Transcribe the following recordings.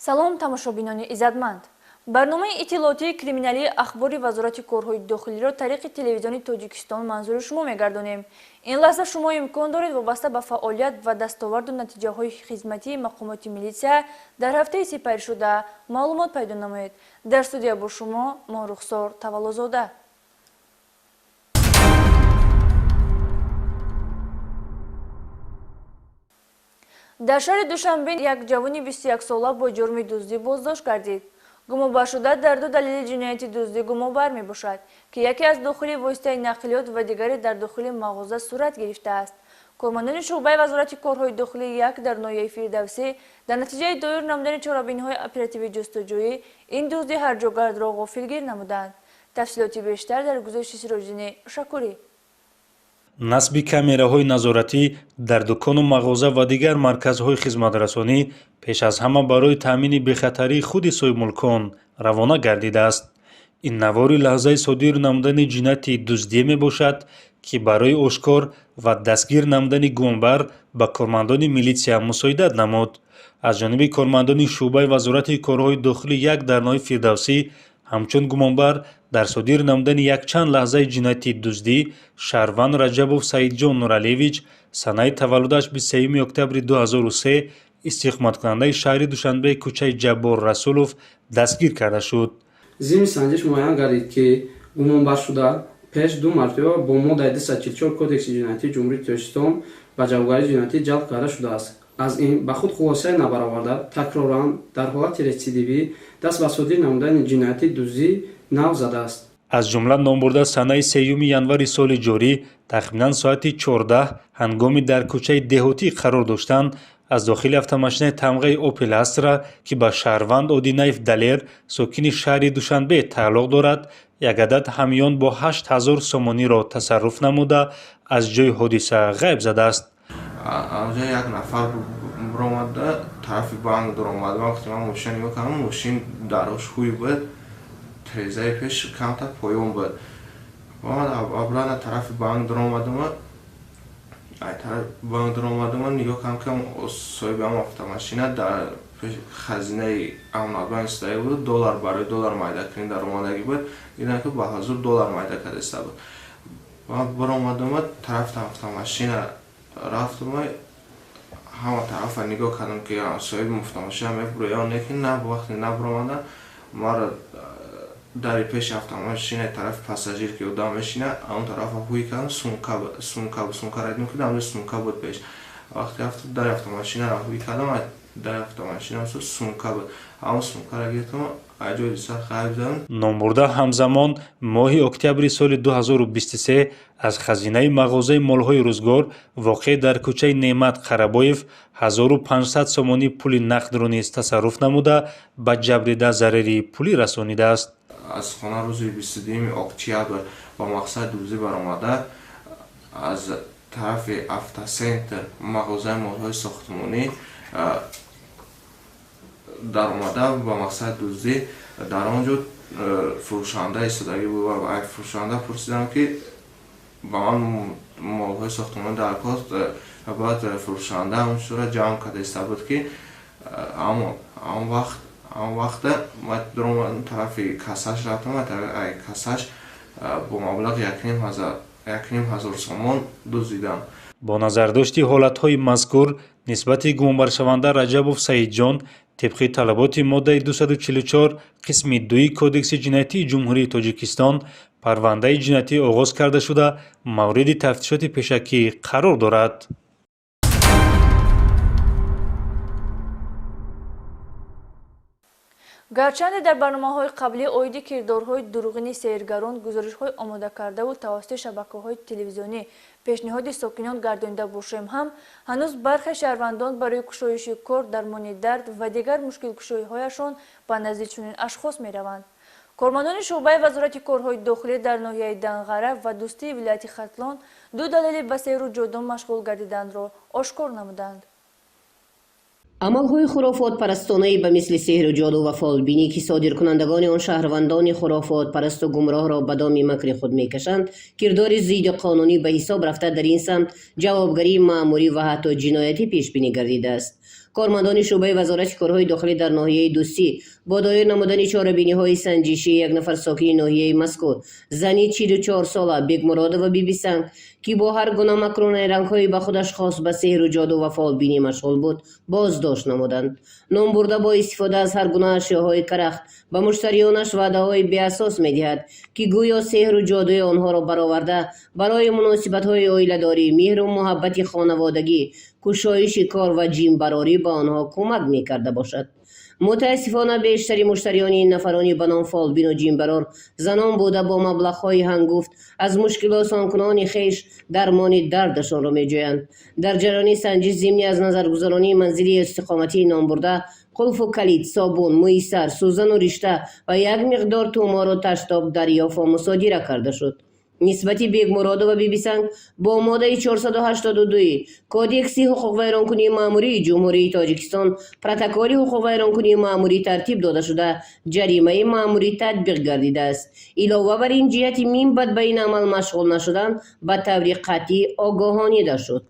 салом тамошобинони иззатманд. барномаи иттилоотии криминалии ахбори вазорати корҳои дохилиро тариқи телевизиони Тоҷикистон манзури шумо мегардонем. ин лаҳза шумо имкон доред вобаста ба фаъолият ва дастоварду натиҷаҳои хизматии мақомоти милитсия дар ҳафтаи сипаришуда маълумот пайдо намоед. дар студия бо шумо мон рухсор таваллузода. дар шаҳри Душанбе як ҷавони 21 сола бо ҷурми дуздӣ боздошт гардид. гумонбаршуда дар ду далели ҷинояти дуздӣ гумонбар мебошад, ки яке аз дохили воситаи нақлиёт ва дигаре дар дохили мағоза сурат гирифтааст. кормандони шуъбаи вазорати корҳои дохилӣ як дар ноҳияи Фирдавсӣ дар натиҷаи доир намудани чорабиниҳои оперативии ҷустуҷӯӣ ин дузди ҳарҷогардро ғофилгир намуданд. тафсилоти бештар дар гузошти Сироҷдини Шакурӣ. насби камераҳои назоратӣ дар дукону мағоза ва дигар марказҳои хизматрасонӣ пеш аз ҳама барои таъмини бехатарии худи соҳибмулкон равона гардидааст. ин навори лаҳзаи содир намудани ҷинояти дуздие мебошад, ки барои ошкор ва дастгир намудани гумонбар ба кормандони милитсия мусоидат намуд. аз ҷониби кормандони шуъбаи вазорати корҳои дохилӣ як дар ноҳияи Фирдавсӣ ҳамчун гумонбар дар содир намудани якчанд лаҳзаи ҷинояти дуздӣ Шаҳрванд Раҷабов Саидҷон Нуралиевич санаи таваллудаш 23 октябри 2003 истиқоматкунандаи шаҳри Душанбе кӯчаи Ҷаббор Расулов дастгир карда шуд. зимми санҷиш муайян гардид, ки гумонбаршуда пеш ду мартаба бо моддаи 244 кодекси ҷиноятии ҷумҳурии Тоҷикистон ба ҷавобгарии ҷиноятӣ ҷалб карда шудааст. аз ин ба худ хулосае набараварда такроран дар ҳолати рецидивӣ даст ба содир намудани ҷинояти дуздӣ нав задааст. аз ҷумла номбурда санаи 3 январи соли ҷорӣ тахминан соати 14 ҳангоми дар кӯчаи деҳотӣ қарор доштан аз дохили автомошинаи тамғаи Opel Astra, ки ба Шаҳрванд Одинаев Далер сокини шаҳри Душанбе тааллуқ дорад, як адад ҳамён бо 8000 сомониро тасарруф намуда аз ҷои ҳодиса ғайб задааст. آنجا یک نفر برآمده طرف بانک در آمده وقتی من ماشین نگاه کردم ماشین دراش خوبی بود تریزه پیش کم تا پایان بود و من ابران طرف بانک در آمدم ای طرف بانک در آمدم نگاه کردم که صاحب هم автомашина در خزینه امنیت بانک استایی بود دلار برای دلار مایده کنی در آمدگی بود دیدم که با حضور دلار مایده کرده است بود و برآمدم طرف автомашина رفتم همه طرف نگاه کردم که صاحب автомашина میبره یا نه که نه وقتی نبرآمدن ما را در پیش автомашина طرف پاساژیر که اونجا میشینه اون طرف هوی کردم سونکا را دیدم که دم سونکا بود پیش وقتی در автомашина را هوی کردم در автомашина سونکا بود اون سونکا را گرفتم اجازه سر خراب زدم. номбурда ҳамзамон моҳи октябри соли 2023 аз хазинаи мағозаи молҳои рӯзгор воқеъ дар кӯчаи Неъмат Қарабоев 1500 сомонӣ пули нақдро низ тасарруф намуда ба ҷабрида зарари пулӣ расонидааст. аз хона рӯзи 22 октябр ба мақсад дӯзӣ баромада аз тарафи автосентр мағозаи молҳои сохтмонӣ дар омада ба мақсад дӯздӣ дар он ҷо фурӯшанда истодагӣ буд ва аз фурӯшанда пурсидам ки ба ман молҳои сохтмонӣ дар кост баъд фурӯшанда ҳамоншура ҷамъ карда иста буд ки он вақта ман дар тарафи кассаш рафтам ай кассаш бо маблағи 1500 сомон дуздидам. бо назардошти ҳолатҳои мазкур нисбати гумонбаршаванда Раҷабов Саидҷон طبق طلبات ماده 244 قسم 2 کودکس جنایتی جمهوری تاجیکستان پرونده جنایتی آغاز کرده شده مورد تفتیشات پیشکی قرار دارد. гарчанде дар барномаҳои қаблӣ оиди кирдорҳои дурӯғини сеҳргарон гузоришҳои омода кардаву тавассути шабакаҳои телевизионӣ пешниҳоди сокинон гардонида бошем ҳам ҳанӯз бархе шаҳрвандон барои кушоиши кор дармони дард ва дигар мушкилкушоиҳояшон ба назди чунин ашхос мераванд. кормандони шуъбаи вазорати корҳои дохилӣ дар ноҳияи Данғара ва дӯстии вилояти Хатлон ду далели ба сеҳру ҷодон машғул гардидандро ошкор намуданд. амалҳои хурофотпарастонаи ба мисли сеҳру ҷоду ва фолбинӣ ки содиркунандагони он шаҳрвандони хурофотпарасту гумроҳро ба доми макри худ мекашанд кирдори зидди қонунӣ ба ҳисоб рафта дар ин самт ҷавобгарии маъмурӣ ва ҳатто ҷиноятӣ пешбинӣ гардидааст. کارمندان شعبه وزارت کارهای داخلی در ناحیه دوستی با دایر نمودن چاره‌بینی‌های سنجشی یک نفر ساکن ناحیه مذکور زنی 44 ساله بیگ مراد و بیبی سنگ که با هر گونه مکرون رنگ‌های به خودش خاص به سحر و جادو و فالبینی مشغول بود بازداشت نمودند. نام برده با استفاده از هر گونه اشیاءهای کرخت به مشتریانش وعده‌های بی‌اساس می‌دهد که گویا سحر و جادوی آنها را برآورده برای مناسبت‌های عائله‌داری، مهر و محبت خانوادگی، گشایش کار و جیم براری به آنها کمک می‌کرده باشد. متاسفانه بیشتری مشتریان این نفرانی به نام فالبین و جیم برار زنان بوده با مبلغ‌های هنگفت از مشکل آسان خیش درمان دردشان را می‌جویند. در جریان سنجش ضمنی از نظرگذارانی منزلی استقامتی نام برده قلف و کلید، صابون، مویسر، سوزن و رشته و یک مقدار تومار و تشتاب دریافت و مصادره کرده شد. نسبتی بیگ مراد و بیبی سنگ با ماده 482 کودکس حقوق ویرانکنی مأموری جمهوری تاجیکستان پروتکل حقوق ویرانکنی مأموری ترتیب داده شده جریمه مأموری تطبیق گردیده است. علاوه بر این جهت میم بد به این عمل مشغول نشدن به طور قطعی آگاهانیده شد.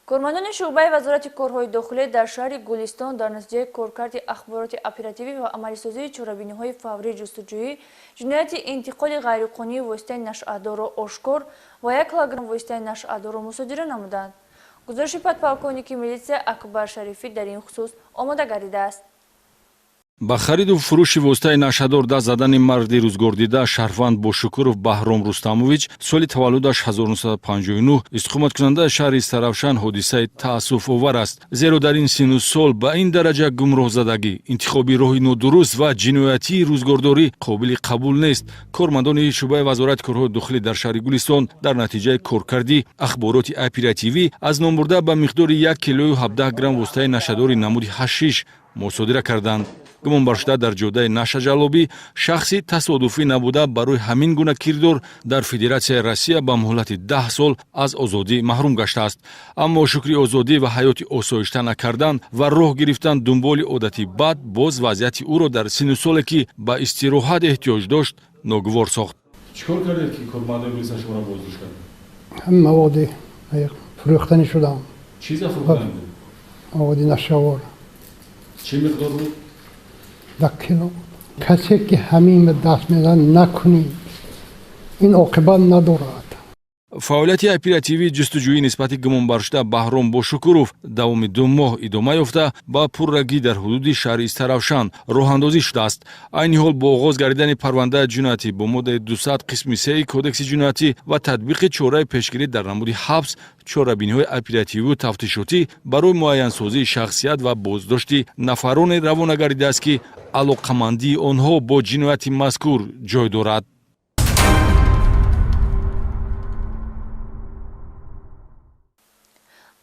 کارمندان شعبه وزارت کارهای داخلی در شهر گلستان در نتیجه کارکرد اخبارات اپراتیوی و عملیسازی چاره‌بینی‌های فوری جستجویی جنایت انتقال غیرقانونی واسطه نشأه‌دار را آشکار و 1 کیلوگرم واسطه نشأه‌دار را مصادره نمودند. گزارش پدپولковник میلیسیا اکبر شریفی در این خصوص آماده گردیده است. ба хариду фурӯши воситаи нашадор даст задани марди рӯзгордида шаҳрванд бошукуров баҳром рустамович соли таваллудаш 1959 истиқоматкунандаи шаҳри Саравшан ҳодисаи таассуфовар аст, зеро дар ин сину сол ба ин дараҷа гумроҳзадагӣ, интихоби роҳи нодуруст ва ҷиноятии рӯзгордорӣ қобили қабул нест. кормандони шӯъбаи вазорати корҳои дохилӣ дар шаҳри Гулистон дар натиҷаи коркарди ахбороти оперативӣ аз номбурда ба миқдори 1 килою 17 грамм воситаи нашадори намуди ҳашиш мусодира карданд. гумонбаршуда дар ҷодаи нашаҷалобӣ шахси тасодуфӣ набуда барои ҳамин гуна кирдор дар Федератсияи Россия ба муҳлати 10 сол аз озодӣ маҳрум гаштааст. аммо шукри озодӣ ва ҳаёти осоишта накардан ва роҳ гирифтан дунболи одати бад боз вазъияти ӯро дар сину соле ки ба истироҳат эҳтиёҷ дошт ногувор сохт. چیکار کردید که کارمندان پلیس شما را بازداشت کردند؟ هم مواد فروختنی شدم. چیز فروختن بود؟ مواد نشوار. چه مقدار بود؟ 10 کیلو. کسی که همین به دست میزن نکنید. این عاقبت ندارد. фаъолияти оперативии ҷустуҷӯӣ нисбати гумонбаршуда Баҳром Бошукуров давоми 2 моҳ идома ёфта ба пуррагӣ дар ҳудуди шаҳри Истаравшан роҳандозӣ шудааст. айни ҳол бо оғоз гардидани парвандаи ҷиноятӣ бо моддаи 200 қисми 3 кодекси ҷиноятӣ ва татбиқи чораи пешгирӣ дар намуди ҳабс чорабиниҳои оператививу тафтишотӣ барои муайянсозии шахсият ва боздошти нафароне равона гардидааст ки алоқамандии онҳо бо ҷинояти мазкур ҷой дорад.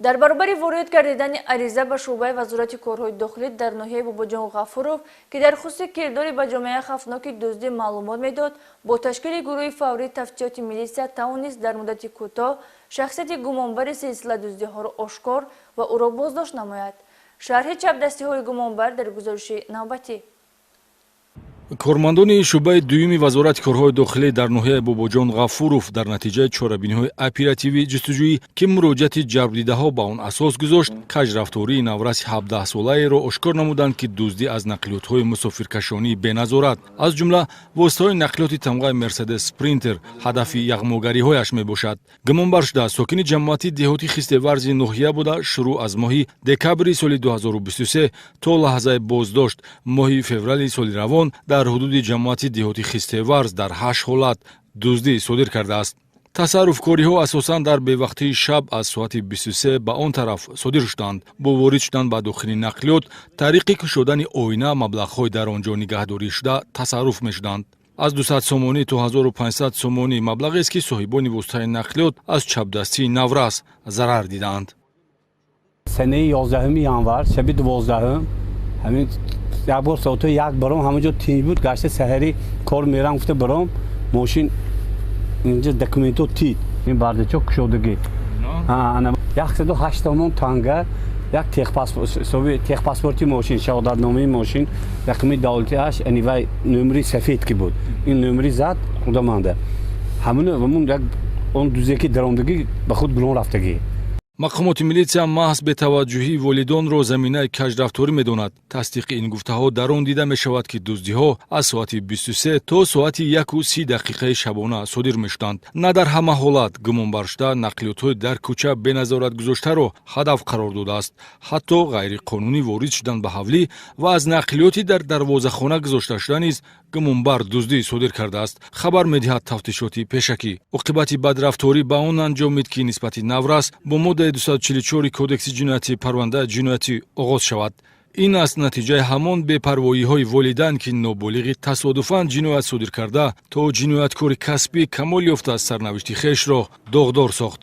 در برابر وارد گردیدن عریضه به شعبه وزارت کارهای داخلی در ناحیه باباجان غفورов که در خصوص کرداری به جامعه خفناک دزدی معلومات میداد، با تشکیل گروه فوری تفتیشات میلیسیا توانست در مدت کوتاه شخصیت گمانبر سلسله دزدی ها را آشکار و او را بازداشت نماید. شرح چپدستی های گمانبر در گزارش نوبتی. кормандони шӯъбаи дуюми вазорати корҳои дохилӣ дар ноҳияи бобоҷон ғафуров дар натиҷаи чорабиниҳои оперативии ҷустуҷӯӣ ки муроҷиати ҷарбдидаҳо ба он асос гузошт кажрафтории навраси 17-солаеро ошкор намуданд ки дуздӣ аз нақлиётҳои мусофиркашонии беназорат аз ҷумла воситаҳои нақлиёти тамғаи мерседес спринтер ҳадафи яғмогариҳояш мебошад. гумонбаршуда сокини ҷамоати деҳоти хистеварзи ноҳия буда шурӯъ аз моҳи декабри соли 2023 то лаҳзаи боздошт моҳи феврали соли равон дар ҳудуди ҷамоати деҳоти хистеварз дар 8 ҳолат дуздӣ содир кардааст. тасарруфкориҳо асосан дар бевақтии шаб аз соати 23 ба он тараф содир шуданд. бо ворид шудан ба дохили нақлиёт тариқи кушодани оина маблағҳои дар он ҷо нигаҳдорӣ шуда тасарруф мешуданд. аз 200 сомонӣ то 1500 сомонӣ маблағест ки соҳибони воситаи нақлиёт аз чапдастии наврас зарар дидаанд. санаи 11 январ шаби 12 ҳамин یک بار ساعت یک برام همونجا تیز بود گشته سحری کار میرم گفته برام ماشین اینجا دکومنتو تید این برده چو کشودگی انا 108 تومان تانگه یک تیغ پاسپورتی ماشین شهادتنامه ماشین رقمی دولتی اش انیوای نمری سفید کی بود این نمری زد خدا مانده همون یک اون دوزیکی دراندگی به خود گلون رفتگی мақомоти милитсия маҳз бетаваҷҷӯҳии волидонро заминаи каҷрафторӣ медонад. тасдиқи ин гуфтаҳо дар он дида мешавад, ки дуздиҳо аз соати 23 то соати 1:30 шабона содир мешуданд. на дар ҳама ҳолат гумонбаршуда нақлиётҳои дар кӯча беназорат гузоштаро ҳадаф қарор додааст. ҳатто ғайриқонунӣ ворид шудан ба ҳавлӣ ва аз нақлиёти дар дарвозахона гузошта шуда низ гумонбар дуздӣ содир кардааст. хабар медиҳад тафтишоти пешакӣ. оқибати бадрафторӣ ба он анҷомид, ки нисбати наврас бо моддаи 244 кодекси ҷиноятӣ парвандаи ҷиноятӣ оғоз шавад. ин аст натиҷаи ҳамон бепарвоиҳои волидайн, ки ноболиғи тасодуфан ҷиноят содир карда то ҷинояткори касбӣ камол ёфта сарнавишти хешро доғдор сохт.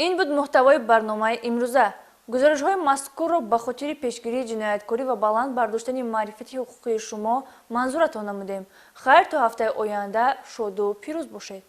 ин буд муҳтавои барномаи имрӯза. гузаришҳои мазкурро ба хотири пешгирии ҷинояткорӣ ва баланд бардоштани маърифати ҳуқуқии шумо манзуратон намудем. хайр то ҳафтаи оянда шоду пирӯз бошед.